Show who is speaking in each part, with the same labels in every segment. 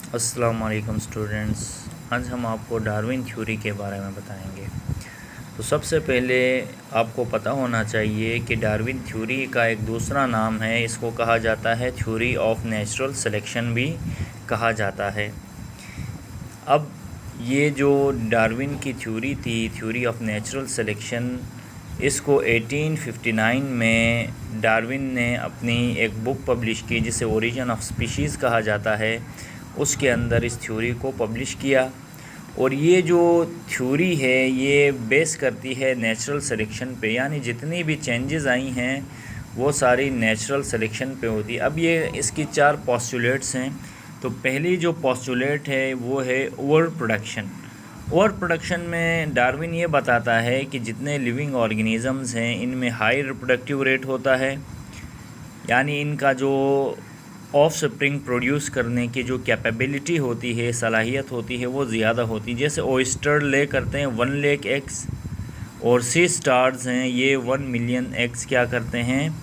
Speaker 1: अस्सलाम वालेकुम स्टूडेंट्स। आज हम आपको डार्विन थ्योरी के बारे में बताएंगे। तो सबसे पहले आपको पता होना चाहिए कि डार्विन थ्योरी का एक दूसरा नाम है, इसको कहा जाता है थ्योरी ऑफ नेचुरल सिलेक्शन भी कहा जाता है। अब ये जो डार्विन की थ्योरी थी, थ्योरी ऑफ नेचुरल सिलेक्शन, इसको 1859 में डार्विन ने अपनी एक बुक पब्लिश की जिसे ओरिजिन ऑफ स्पीशीज़ कहा जाता है। उसके अंदर इस थ्योरी को पब्लिश किया और ये जो थ्योरी है ये बेस करती है नेचुरल सिलेक्शन पे, यानी जितनी भी चेंजेस आई हैं वो सारी नेचुरल सिलेक्शन पे होती है। अब ये इसकी 4 पोस्टुलेट्स हैं। तो पहली जो पोस्टुलेट है वो है ओवर प्रोडक्शन। ओवर प्रोडक्शन में डार्विन ये बताता है कि जितने लिविंग ऑर्गेनिज़म्स हैं इनमें हाई रिप्रोडक्टिव रेट होता है, यानी इनका जो ऑफ स्प्रिंग प्रोड्यूस करने की जो कैपेबिलिटी होती है, सलाहियत होती है, वो ज़्यादा होती है। जैसे ओइस्टर ले करते हैं 1 लाख एग्स और सी स्टार्स हैं ये 1 मिलियन एग्स क्या करते हैं,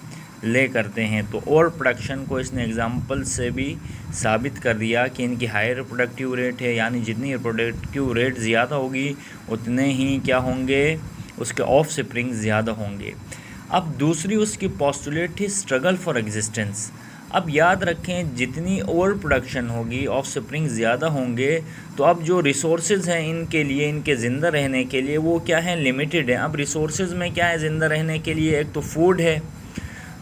Speaker 1: ले करते हैं। तो ओवर प्रोडक्शन को इसने एग्जांपल से भी साबित कर दिया कि इनकी हाई रिप्रोडक्टिव रेट है, यानी जितनी रिप्रोडक्टिव रेट ज़्यादा होगी उतने ही क्या होंगे, उसके ऑफ स्प्रिंग ज़्यादा होंगे। अब दूसरी उसकी पोस्टुलेट थी स्ट्रगल फॉर एग्जिस्टेंस। अब याद रखें जितनी ओवर प्रोडक्शन होगी, ऑफ स्प्रिंग ज़्यादा होंगे, तो अब जो रिसोर्सेज हैं इनके लिए, इनके ज़िंदा रहने के लिए वो क्या है, लिमिटेड है। अब रिसोर्सेज में क्या है ज़िंदा रहने के लिए, एक तो फूड है।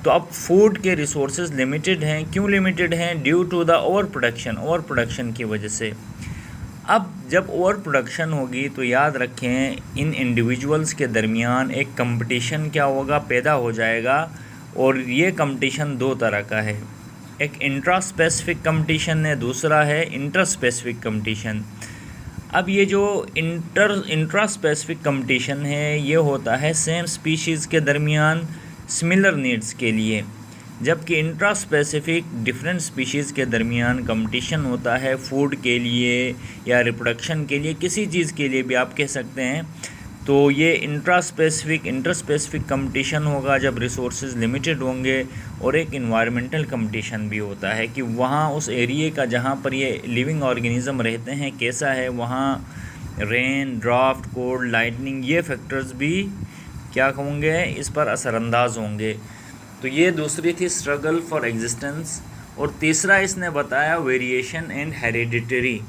Speaker 1: तो अब फूड के रिसोर्सेज लिमिटेड हैं। क्यों लिमिटेड हैं? Due to the over production, over production की वजह से। अब जब ओवर प्रोडक्शन होगी तो याद रखें इन इंडिविजुअल्स के दरमियान एक कंपटीशन क्या होगा, पैदा हो जाएगा। और ये कंपटीशन 2 तरह का है, एक इंट्रा स्पेसिफिक कंपटीशन है, दूसरा है इंटर स्पेसिफिक कंपटीशन। अब ये जो इंट्रा स्पेसिफिक कंपटीशन है ये होता है सेम स्पीशीज़ के दरमियान सिमिलर नीड्स के लिए, जबकि इंट्रा स्पेसिफिक डिफरेंट स्पीशीज़ के दरमियान कंपटीशन होता है फूड के लिए या रिप्रोडक्शन के लिए, किसी चीज़ के लिए भी आप कह सकते हैं। तो ये इंट्रा स्पेसिफिक कंपटीशन होगा जब रिसोर्सेज लिमिटेड होंगे। और एक इन्वायरमेंटल कंपटीशन भी होता है कि वहाँ उस एरिए का जहाँ पर ये लिविंग ऑर्गेनिज़म रहते हैं कैसा है, वहाँ रेन, ड्राफ्ट, कोल्ड, लाइटनिंग, ये फैक्टर्स भी क्या होंगे, इस पर असरअंदाज होंगे। तो ये दूसरी थी स्ट्रगल फॉर एग्जिस्टेंस। और तीसरा इसने बताया वेरिएशन एंड हेरिडिटरी।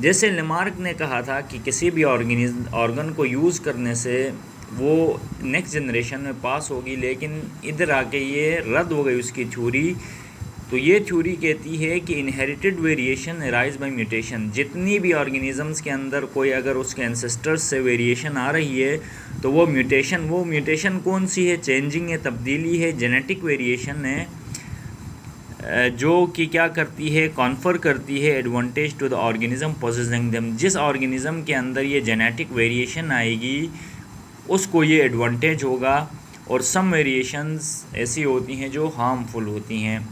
Speaker 1: जैसे लेमार्क ने कहा था कि किसी भी ऑर्गन को यूज़ करने से वो नेक्स्ट जनरेशन में पास होगी, लेकिन इधर आके ये रद्द हो गई उसकी थ्योरी। तो ये थ्योरी कहती है कि inherited variation arise by mutation. जितनी भी ऑर्गेनिज़म्स के अंदर कोई अगर उसके एंसेस्टर्स से वेरिएशन आ रही है तो वो म्यूटेशन कौन सी है, चेंजिंग है, तब्दीली है, जेनेटिक वेरिएशन है, जो कि क्या करती है, कॉन्फर करती है advantage to the organism possessing them. जिस ऑर्गेनिज़म के अंदर ये जेनेटिक वेरिएशन आएगी उसको ये एडवांटेज होगा। और सम वेरिएशंस ऐसी होती हैं जो हार्मफुल होती हैं।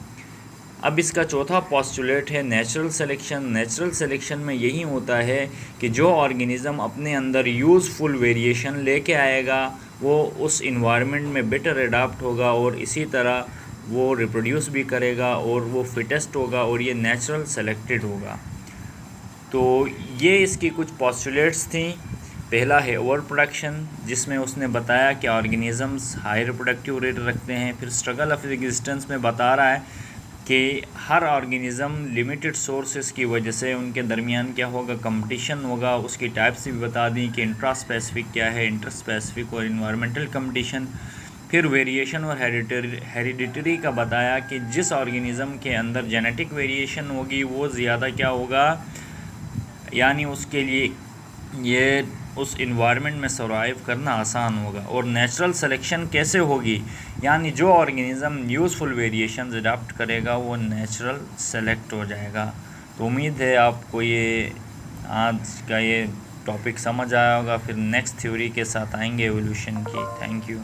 Speaker 1: अब इसका चौथा पोस्टुलेट है नेचुरल सिलेक्शन। नेचुरल सिलेक्शन में यही होता है कि जो ऑर्गेनिज़म अपने अंदर यूज़फुल वेरिएशन लेके आएगा वो उस इन्वायरमेंट में बेटर अडाप्ट होगा और इसी तरह वो रिप्रोड्यूस भी करेगा और वो फिटेस्ट होगा और ये नेचुरल सेलेक्टेड होगा। तो ये इसकी कुछ पोस्टुलेट्स थी। पहला है ओवर प्रोडक्शन, जिसमें उसने बताया कि ऑर्गेनिज़म्स हाई रिप्रोडक्टिव रेट रखते हैं। फिर स्ट्रगल ऑफ एग्जिस्टेंस में बता रहा है कि हर ऑर्गेनिज़म लिमिटेड सोर्सेज की वजह से उनके दरमियान क्या होगा, कंपटीशन होगा। उसकी टाइप्स भी बता दी कि इंट्रा स्पेसिफिक क्या है, इंटर स्पेसिफिक और इन्वायरमेंटल कंपटीशन। फिर वेरिएशन और हेरिडिटरी का बताया कि जिस ऑर्गेनिज़म के अंदर जेनेटिक वेरिएशन होगी वो ज़्यादा क्या होगा, यानी उसके लिए ये उस इन्वायरमेंट में सर्वाइव करना आसान होगा। और नेचुरल सिलेक्शन कैसे होगी, यानी जो ऑर्गेनिज़म यूज़फुल वेरिएशंस अडॉप्ट करेगा वो नेचुरल सेलेक्ट हो जाएगा। तो उम्मीद है आपको ये आज का ये टॉपिक समझ आया होगा। फिर नेक्स्ट थ्योरी के साथ आएंगे एवोल्यूशन की। Thank you.